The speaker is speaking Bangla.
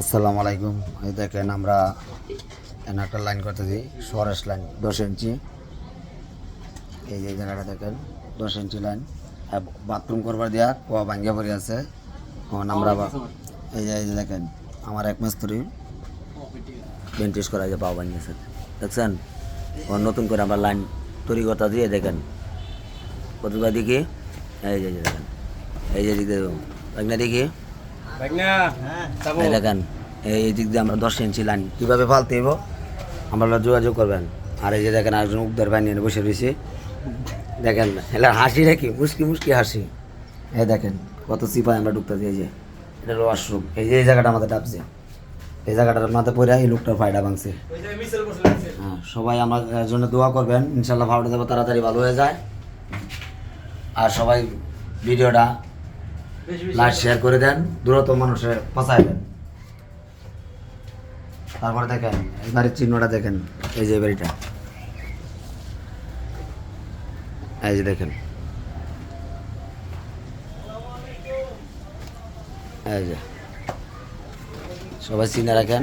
আসসালামু আলাইকুম। এই দেখেন আমরা একটা লাইন করতেছি, সরেস লাইন 10 ইঞ্চি। এই যে জায়গাটা দেখেন 10 ইঞ্চি লাইন, বাথরুম করবার দিয়া কুয়া ভাঙ্গা পড়ে আছে। এখন আমরা এই যে দেখেন আমার এক মিস্ত্রি বেন্টিস করা যে পাও ভাঙ্গিয়েছে দেখছেন। এখন নতুন করে আমরা লাইন তৈরি করতে দিয়ে দেখেন কতটা দেখি। এই যে দেখেন, এই যে দিকে ভাঙ্গা দেখি দেখেন। এই দিক দিয়ে আমরা 10 ইঞ্চি লাইন কীভাবে ফালতে হইব আমরা যোগাযোগ করবেন। আর এই যে দেখেন আরেকজন উদ্ধার বানিয়ে বসে রয়েছে দেখেন, এলা হাসি নাকি মুসকি মুসকি হাসি। এই দেখেন কত চিপায় আমরা ঢুকতে দিই। যে এটা হলো ওয়াশরুম। এই যে এই জায়গাটা আমাদের ডাবছে, এই জায়গাটার মাথায় পড়ে এই লোকটার ফায়দা ভাঙছে। হ্যাঁ, সবাই আমার জন্য দোয়া করবেন, ইনশাল্লাহ ভাবটা দেবো তাড়াতাড়ি ভালো হয়ে যায়। আর সবাই ভিডিওটা লাইক শেয়ার করে দেন, দ্রুত মানুষের পৌঁছায় দেন। তারপরে দেখেন এই বাড়ির চিহ্নটা দেখেন, এই যে বাড়িটা, এই যে দেখেন, এই যে সবাই চিনে রাখেন।